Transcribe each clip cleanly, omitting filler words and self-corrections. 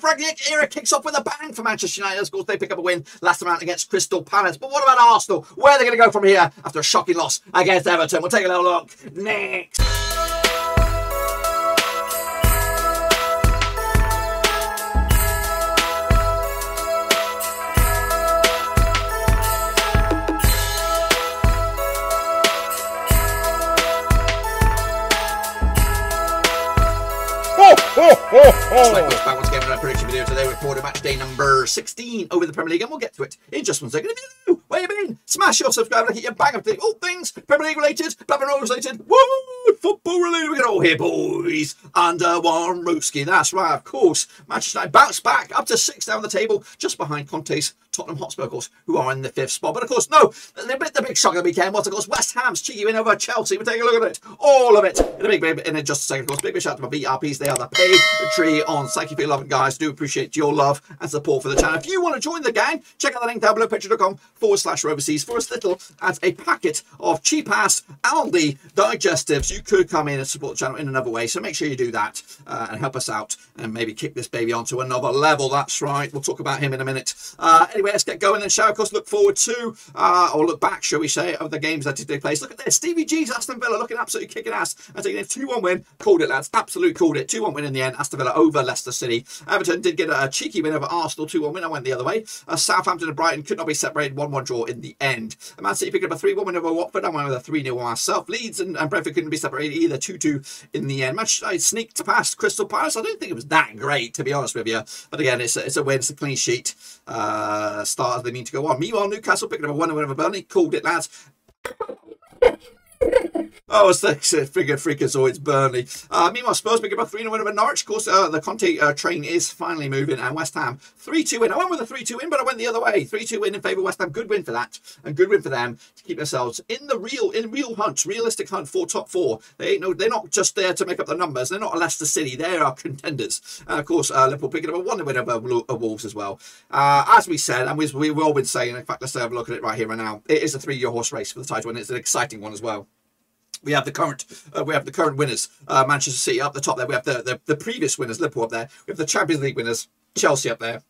Ralph Rangnick era kicks off with a bang for Manchester United. Of course, they pick up a win last time out against Crystal Palace. But what about Arsenal? Where are they going to go from here after a shocking loss against Everton? We'll take a little look next. Back once again with our prediction video today. We're recording match day number 16 over the Premier League, and we'll get to it in just 1 second. If you do, where you been? Smash your subscribe, like your bang of all things Premier League related, Blackburn Rovers related, woo, football related. We get all here, boys. Under one Rooski. That's right, of course. Manchester United bounce back up to 6th down the table, just behind Conte's Tottenham Hotspur, of course, who are in the 5th spot. But of course, no, the big shock of the weekend was, of course, West Ham's cheeky win over Chelsea. We'll take a look at it, all of it, in just a second. Of course, big shout out to my VRPs. They are the Patreon on. Thank you for your love, guys. Do appreciate your love and support for the channel. If you want to join the gang, check out the link down below, patreon.com/overseas. For as little as a packet of cheap-ass Aldi digestives, you could come in and support the channel in another way. So make sure you do that and help us out and maybe kick this baby onto another level. That's right. We'll talk about him in a minute. Anyway, let's get going and shall, of course, look forward to, or look back, shall we say, of the games that did take place. Look at this. Stevie G's Aston Villa looking absolutely kicking ass and taking a 2-1 win. Called it, lads. Absolutely called it. 2-1 win in the end. Aston Villa over Leicester City. Everton did get a cheeky win over Arsenal. 2-1 win. I went the other way. Southampton and Brighton could not be separated. 1-1 draw in the end. Man City picked up a 3-1 win over Watford. I went with a 3-0 myself. Leeds and Brentford couldn't be separated either. 2-2 in the end. Manchester United sneaked past Crystal Palace. I don't think it was that great, to be honest with you. But again, it's a win. It's a clean sheet. Start as they need to go on. Meanwhile, Newcastle picked up a 1-1 over Burnley. Called it, lads. Oh, it's the freakazoids, Burnley. Meanwhile, Spurs pick up a 3-0 win over Norwich. Of course, the Conte train is finally moving, and West Ham 3-2 win. I went with a 3-2 win, but I went the other way. 3-2 win in favour of West Ham. Good win for that, and good win for them to keep themselves in the realistic hunt for top 4. They're not just there to make up the numbers. They're not a Leicester City. They are contenders. And of course, Liverpool picking up a 1-0 win over Wolves as well. As we said, and we've all been saying. In fact, let's have a look at it right here and now. It is a 3-year horse race for the title, and it's an exciting one as well. We have the current winners, Manchester City up the top there. We have the previous winners, Liverpool up there. We have the Champions League winners, Chelsea up there.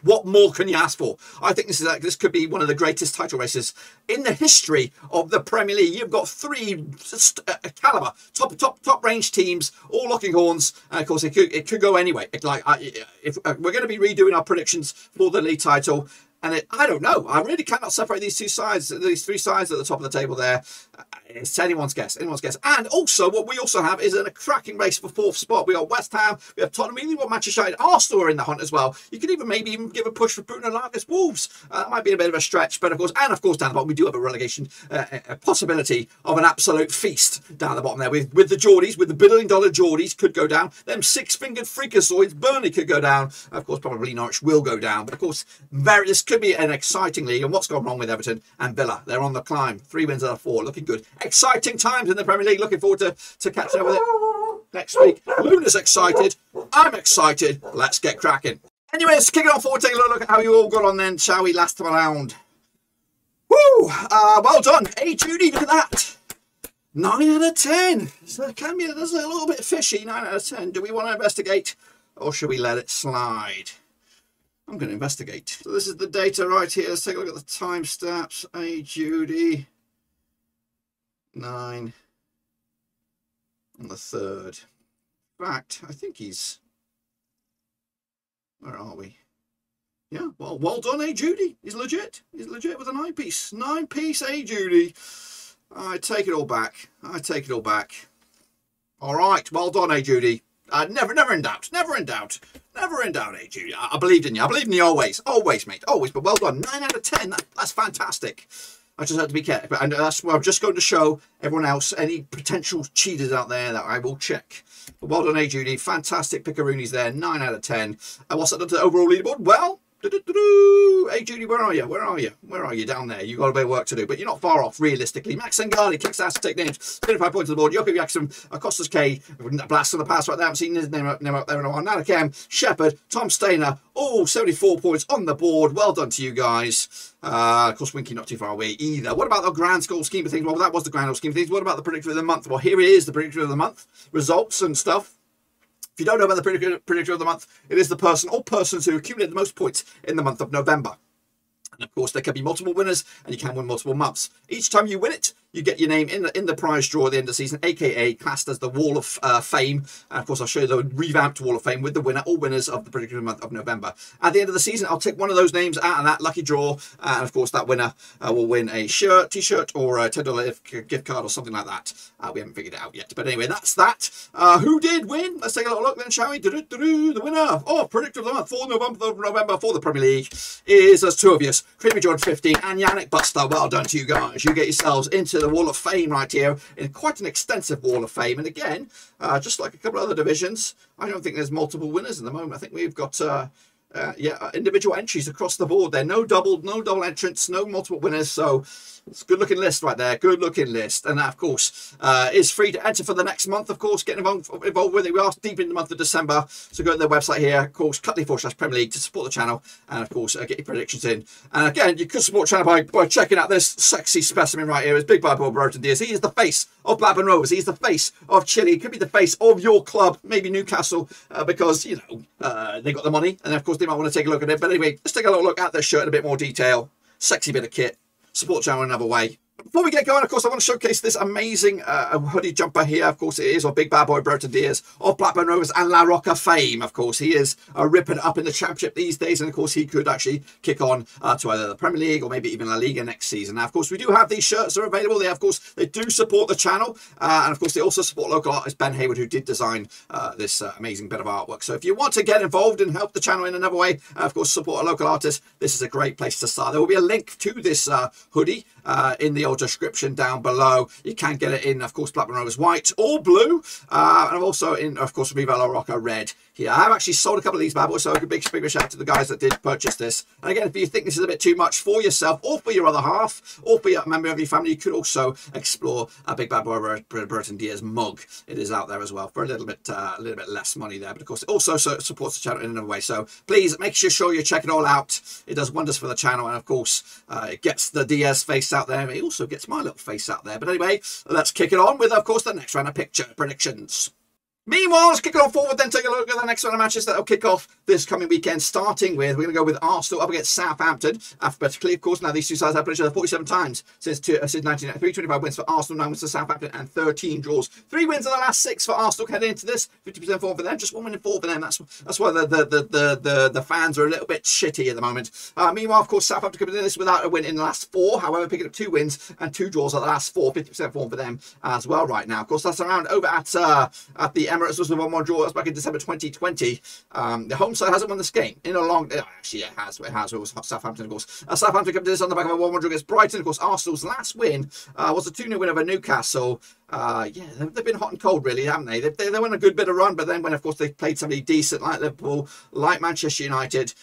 What more can you ask for? I think this could be one of the greatest title races in the history of the Premier League. You've got 3 caliber, top range teams, all locking horns, and of course it could go anyway. If we're going to be redoing our predictions for the league title. And I don't know. I really cannot separate these 3 sides at the top of the table there. It's anyone's guess. Anyone's guess. And also, what we also have is a cracking race for 4th spot. We got West Ham. We have Tottenham. We even got Manchester United. Arsenal are in the hunt as well. You could maybe even give a push for Bruno Laga's Wolves. That might be a bit of a stretch, but of course, down the bottom, we do have a relegation, a possibility of an absolute feast down the bottom there. With the Geordies, with the billion-dollar Geordies, could go down. Them 6-fingered freakazoids, Burnley could go down. Of course, probably Norwich will go down. But of course, this could be an exciting league. And what's gone wrong with Everton and Villa? They're on the climb. 3 wins out of 4. Looking good. Exciting times in the Premier League. Looking forward to catching up with it next week. Luna's excited. I'm excited. Let's get cracking. Anyway, let's kick it on forward. Take a look at how you all got on then, shall we? Last time around. Woo! Well done. Hey, Judy, look at that. 9 out of 10. So that's a little bit fishy. 9 out of 10. Do we want to investigate or should we let it slide? I'm going to investigate. So this is the data right here. Let's take a look at the time stamps. Hey, Judy. 9 on the 3rd. In fact, I think he's... Where are we? Yeah, well done, hey, Judy. He's legit. He's legit with a 9-piece. 9-piece, hey, Judy. I take it all back. I take it all back. All right, well done, hey, Judy. Never in doubt. Never in doubt. Never in doubt, hey, Judy. I believed in you. I believed in you always. Always, mate. Always. But well done. 9 out of 10. That's fantastic. I just have to be careful. And that's where I'm just going to show everyone else, any potential cheaters out there, that I will check. But well done, hey, Judy. Fantastic pickaroonies there. 9 out of 10. And what's that done to the overall leaderboard? Well... Hey, Judy, where are you? Where are you? Where are you? Down there. You've got a bit of work to do, but you're not far off, realistically. Max Sengali kicks ass to take names. 25 points on the board. Jokic Jackson, Costas K, blast from the past right there. I haven't seen his name up there in a while. Nanakem, Shepherd, Tom Stainer, all 74 points on the board. Well done to you guys. Of course, Winky not too far away either. What about the grand score scheme of things? Well, that was the grand score scheme of things. What about the predictor of the month? Well, here it is, the predictor of the month. Results and stuff. If you don't know about the predictor of the month, it is the person or persons who accumulate the most points in the month of November. And of course, there can be multiple winners, and you can win multiple months. Each time you win it, you get your name in the prize draw at the end of the season, aka classed as the Wall of Fame. And of course, I'll show you the revamped Wall of Fame with the winner or winners of the particular month of November. At the end of the season, I'll take one of those names out of that lucky draw, and of course, that winner will win a shirt, t-shirt, or a $10 gift card or something like that. We haven't figured it out yet, but anyway, that's that. Who did win? Let's take a little look then, shall we? The winner predictor of the month for November for the Premier League is as two of you, Creamy George 15 and Yannick Buster. Well done to you guys. You get yourselves into the Wall of Fame right here, in quite an extensive Wall of Fame. And again, just like a couple of other divisions, I don't think there's multiple winners at the moment. I think we've got individual entries across the board there. No double entrants, no multiple winners. So it's a good looking list right there. Good looking list. And that, of course, is free to enter for the next month. Of course, get involved with it. We are deep in the month of December. So go to their website here, of course, /Premier League to support the channel. And of course, get your predictions in. And again, you could support the channel by checking out this sexy specimen right here. It's Big Bad Boy Burton Diaz. He is the face of Blackburn Rovers. He's the face of Chile. He could be the face of your club, maybe Newcastle, because, you know, they got the money. And of course, they might want to take a look at it. But anyway, let's take a little look at this shirt in a bit more detail. Sexy bit of kit. Support channel another way. Before we get going, of course, I want to showcase this amazing hoodie jumper here. Of course, it is of Big Bad Boy Burton Diaz of Blackburn Rovers and La Roca fame. Of course, he is ripping up in the Championship these days. And, of course, he could actually kick on to either the Premier League or maybe even La Liga next season. Now, of course, we do have these shirts that are available. They do support the channel. And, of course, they also support local artist Ben Hayward, who did design this amazing bit of artwork. So if you want to get involved and help the channel in another way, of course, support a local artist, this is a great place to start. There will be a link to this hoodie in the old description down below. You can get it in, of course, Blackburn Rovers white or blue, and also in, of course, Viva La Roca red here. I have actually sold a couple of these bad boys, so a big shout out to the guys that did purchase this. And again, if you think this is a bit too much for yourself or for your other half or for a member of your family, you could also explore a Big Bad Boy Burton Diaz mug. It is out there as well for a little bit less money there, but of course it also supports the channel in another way. So please make sure you check it all out. It does wonders for the channel, and of course it gets the Diaz face out there. It also gets my little face out there. But anyway, let's kick it on with, of course, the next round of picture predictions. Meanwhile, let's kick it on forward, then take a look at the next round of matches that will kick off this coming weekend, starting with, we're going to go with Arsenal up against Southampton, alphabetically, of course. Now, these two sides have played each other 47 times since 1993, 25 wins for Arsenal, 9 wins for Southampton, and 13 draws. 3 wins in the last 6 for Arsenal heading into this, 50% form for them, just 1 win in 4 for them. That's why the fans are a little bit shitty at the moment. Meanwhile, of course, Southampton coming into this without a win in the last 4, however, picking up 2 wins and 2 draws at the last 4, 50% form for them as well right now. Of course, that's around over at the Emirates. Was the 1-1 draw. That's back in December 2020. The home side hasn't won this game in a long... Actually, it has. It was Southampton, of course. Southampton come to this on the back of a 1-1 draw against Brighton. Of course, Arsenal's last win was a 2-0 win over Newcastle. Yeah, they've been hot and cold, really, haven't they? They went a good bit of run, but then when, of course, they played somebody decent like Liverpool, like Manchester United,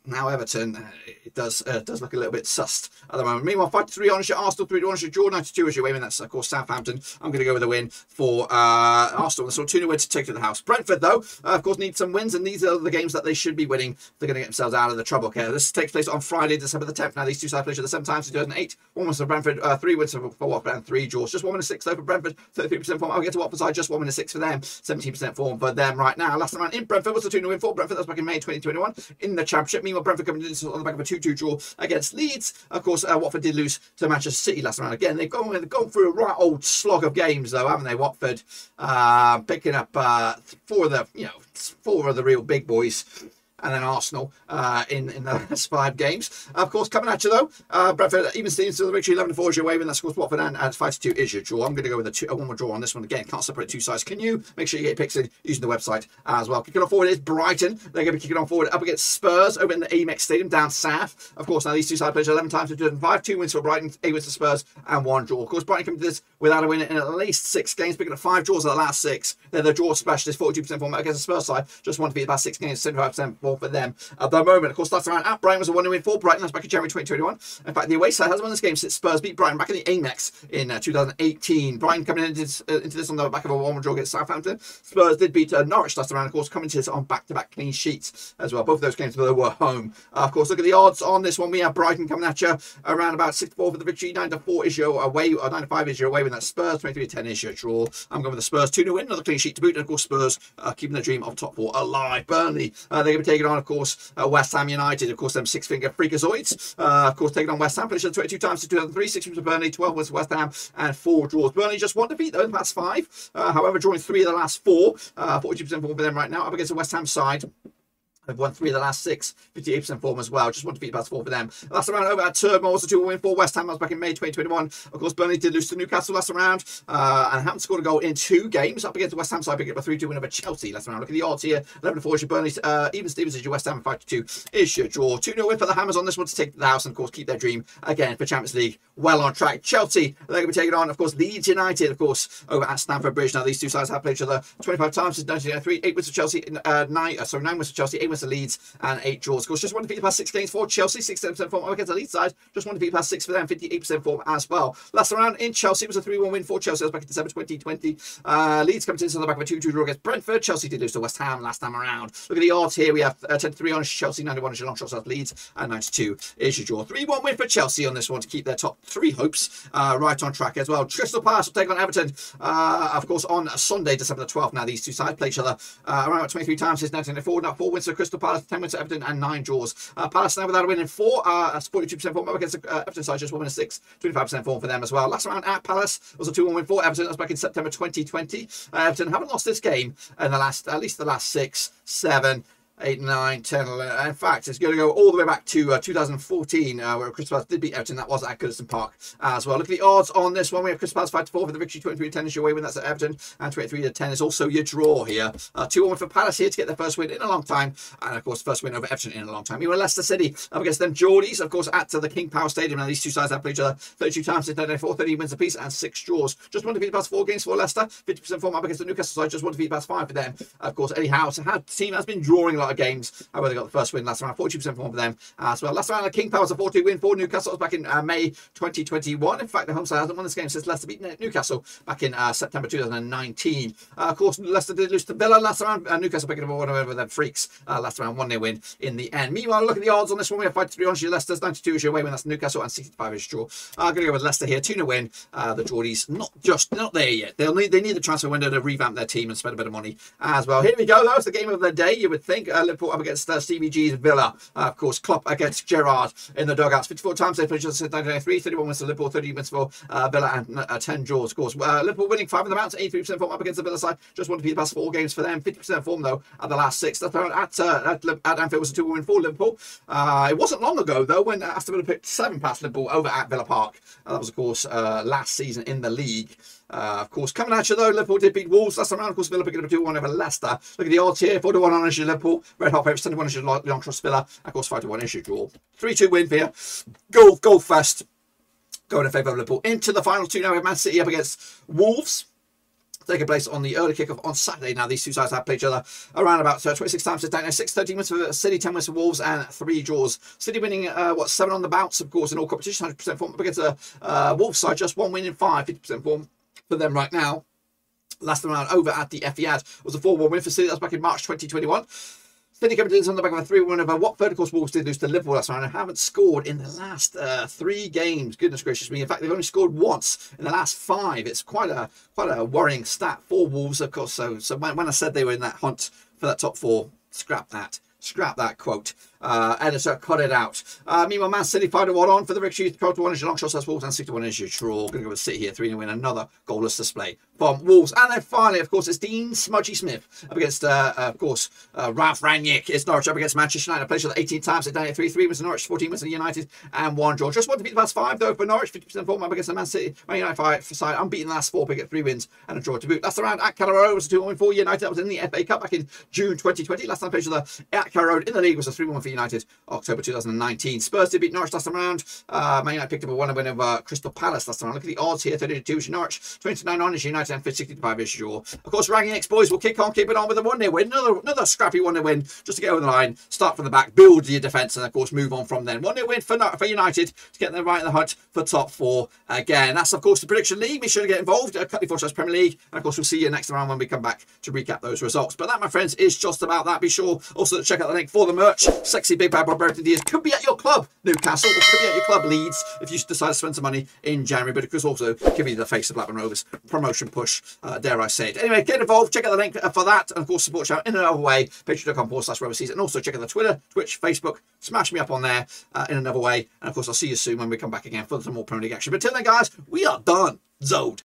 now Everton, it does look a little bit sussed at the moment. Meanwhile, 5-3 ownership, Arsenal 3 ownership, draw 92 as your win. That's, of course, Southampton. I'm going to go with a win for Arsenal. So 2-0 win to take to the house. Brentford, though, of course, need some wins, and these are the games that they should be winning. They're going to get themselves out of the trouble. Okay, this takes place on Friday, December the 10th. Now, these two sides played at the same time, 2008. 1 wins for Brentford, 3 wins for Watford, and 3 draws. Just 1 win and 6 though for Brentford, 33% form. I'll get to Watford side, just 1 win and 6 for them, 17% form for them right now. Last time in Brentford was a 2-0 win for Brentford. That was back in May 2021 in the Championship. Meanwhile, Brentford coming in on the back of a 2-2 draw against Leeds. Of course, Watford did lose to Manchester City last round. Again, they've gone through a right old slog of games, though, haven't they? Watford picking up 4 of the real big boys. And then Arsenal in the last 5 games. Of course, coming at you, though, Brentford even Stevens to the victory, 11-4 is your way, and that's, of course, Watford, and 5-2 is your draw. I'm going to go with a 1-1 draw on this one. Again, can't separate 2 sides. Can you? Make sure you get your picks in using the website as well. Kicking on forward is Brighton. They're going to be kicking on forward up against Spurs over in the Amex Stadium down south. Of course, now these two sides played 11 times in 2005. 2 wins for Brighton, 8 wins for Spurs, and 1 draw. Of course, Brighton coming to this without a win in at least 6 games, picking up 5 draws of the last 6. They're the draw specialist, 42% form against the Spurs side. Just want to be about 6 games, 75% form for them at the moment. Of course, last round at Brighton was a 1-0 win for Brighton. That's back in January 2021. In fact, the away side has won this game since Spurs beat Brighton back in the Amex in 2018. Brighton coming into this on the back of a 1-1 draw against Southampton. Spurs did beat Norwich last round, of course, coming to this on back-to-back clean sheets as well. Both of those games were home. Of course, look at the odds on this one. We have Brighton coming at you around about 6-4 for the victory. 9-4 is your away, or 9-5 is your away with that Spurs. 23-10 is your draw. I'm going with the Spurs 2-0 win, another clean sheet to boot, and of course Spurs keeping the dream of top 4 alive. Burnley, they're going to be taking on, of course, West Ham United, of course, them six-finger freakazoids, of course, taking on West Ham, finished 22 times in 2003, 6 wins for Burnley, 12 wins for West Ham, and 4 draws. Burnley just 1 defeat though in the past 5, however, drawing 3 of the last 4, 42% form for them right now, up against the West Ham side. They've won 3 of the last 6, 58% form as well. Just 1 defeat, past 4 for them. Last round over at Tottenham was a 2-1 win for West Ham. That was back in May 2021. Of course, Burnley did lose to Newcastle last round and haven't scored a goal in 2 games. Up against the West Ham side, picking up a 3-2 win over Chelsea last round. Look at the odds here. 11-4 is your Burnley. Even Stevens is your West Ham. 5-2 is your draw. 2-0 win for the Hammers on this one to take the house and, of course, keep their dream again for Champions League well on track. Chelsea, they're going to be taking on, of course, Leeds United, of course, over at Stamford Bridge. Now, these two sides have played each other 25 times since 1993. 8 wins for Chelsea, 9 wins for Chelsea, 8 wins for Leeds, and 8 draws. Of course, just 1 defeat past 6 games for Chelsea, 67% form against the Leeds side. Just 1 defeat past 6 for them, 58% form as well. Last round in Chelsea was a 3-1 win for Chelsea. That was back in December 2020. Leeds coming to this on the back of a 2-2 draw against Brentford. Chelsea did lose to West Ham last time around. Look at the odds here. We have 10-3 on Chelsea, 91 is your long shot of Leeds, and 92 is your draw. 3-1 win for Chelsea on this one to keep their top 3 hopes right on track as well. Crystal Palace will take on Everton, of course, on Sunday, December the 12th. Now, these two sides play each other around 23 times since 1994. Now, 4 wins for Crystal Palace, 10 wins for Everton, and 9 draws. Palace now without a win in 4. That's 42% form against the Everton side, just 1 win in 6. 25% form for them as well. Last round at Palace was a 2-1 win for Everton. That was back in September 2020. Everton haven't lost this game in the last, at least the last 6, 7, 8, 9, 10, 11. In fact, it's going to go all the way back to 2014, where Crystal Palace did beat Everton. That was at Goodison Park as well. Look at the odds on this one. We have Crystal Palace 5-4 for the victory. 23-10 is your way win. That's at Everton. And 23-10 is also your draw here. 2-1 for Palace here to get their first win in a long time. And, of course, first win over Everton in a long time. We were Leicester City up against them Geordies, of course, at the King Power Stadium. Now, these two sides have played each other 32 times since 1994, 30 wins apiece, and 6 draws. Just 1 defeat past 4 games for Leicester. 50% form up against the Newcastle side. Just 1 defeat past 5 for them. Of course, anyhow, so the team has been drawing a lot of games. They got the first win last round, 42% form for them as well. Last round, the King Power was a 4-2 win for Newcastle. It was back in May 2021. In fact, the home side hasn't won this game since Leicester beat Newcastle back in September 2019. Of course, Leicester did lose to Villa last round. Newcastle picking up a 1 over them Freaks last round, 1-0 win in the end. Meanwhile, look at the odds on this one. We have 5-3 on Leicester's, 92 is your away win. That's Newcastle, and 65 is draw. I'm going to go with Leicester here, 2-0 win. The Geordies not there yet. They need the transfer window to revamp their team and spend a bit of money as well. Here we go, though. It's the game of the day, you would think. Liverpool up against Stevie G's Villa. Of course, Klopp against Gerrard in the dugouts. 54 times they played since 1993. 31 wins for Liverpool, 30 wins for Villa, and 10 draws. Of course, Liverpool winning 5 of them out, 83% form up against the Villa side. Just 1 defeat the past 4 games for them. 50% form though at the last 6. At Anfield was a 2-1 win for Liverpool. It wasn't long ago though when Aston Villa picked 7 past Liverpool over at Villa Park. That was of course last season in the league. Of course, coming at you though, Liverpool did beat Wolves last time round. Of course, Villa picking up a 2-1 over Leicester. Look at the odds here: 4-1 on is your Liverpool, Red Hot favourites, 10-1 is your Long Trust Villa. Of course, 5-1 is your draw. 3-2 win for you. Goal fest. Going in favour of Liverpool. Into the final 2 now. We have Man City up against Wolves. Taking place on the early kickoff on Saturday. Now, these two sides have played each other around about 26 times since 1996. 13 wins for City, 10 wins for Wolves, and 3 draws. City winning, 7 on the bounce, of course, in all competition. 100% form up against the Wolves side. Just 1 win in 5, 50% form for them right now. Last round over at the Etihad was a 4-1 win for City. That was back in March 2021. City coming to this on the back of a 3-1 win over Watford. Of course, Wolves did lose to Liverpool last round and haven't scored in the last 3 games. Goodness gracious me. In fact, they've only scored once in the last 5. It's quite a worrying stat for Wolves, of course. So when I said they were in that hunt for that top 4, scrap that quote. Editor, cut it out. Meanwhile, Man City 5-1 on for the victory. 12-1 is your long shot, that's Wolves, and 6-1 is your draw. Going to go with City here, 3-0 win. Another goalless display from Wolves. And then finally, of course, it's Dean Smudgy Smith up against, of course, Ralph Rangnick. It's Norwich up against Manchester United. Played each other 18 times. It's down 3 wins for Norwich, 14 wins for United, and 1 draw. Just 1 to beat the past 5 though for Norwich. 50% form up against the Man United side. Unbeaten the last 4, pick up 3 wins and a draw to boot. Last round at Carrow was a 2-1 win for United. That was in the FA Cup back in June 2020. Last time played each other at Carrow Road in the league was a 3-1 for United, October 2019. Spurs did beat Norwich last time round. Man United picked up a 1-1 win over Crystal Palace last time round. Look at the odds here, 32 is Norwich, 29 on is United, and 65 is Shaw. Of course, Ragging X boys will keep it on with a 1-0 win. Another scrappy 1-0 win just to get over the line, start from the back, build your defence, and of course move on from then. 1-0 win for United to get them right in the hunt for top 4 again. That's of course the prediction league. Be sure to get involved. Cut before Premier League, and of course we'll see you next round when we come back to recap those results. But that, my friends, is just about that. Be sure also to check out the link for the merch. Sexy Big Bad Bob Everton Diaz could be at your club, Newcastle, or could be at your club, Leeds, if you decide to spend some money in January. But it could also give you the face of Blackburn Rovers promotion push, dare I say it. Anyway, get involved. Check out the link for that, and of course support channel in another way. Patreon.com/RoversSeason, and also check out the Twitter, Twitch, Facebook. Smash me up on there in another way. And of course, I'll see you soon when we come back again for some more Premier League action. But till then, guys, we are done. Zode.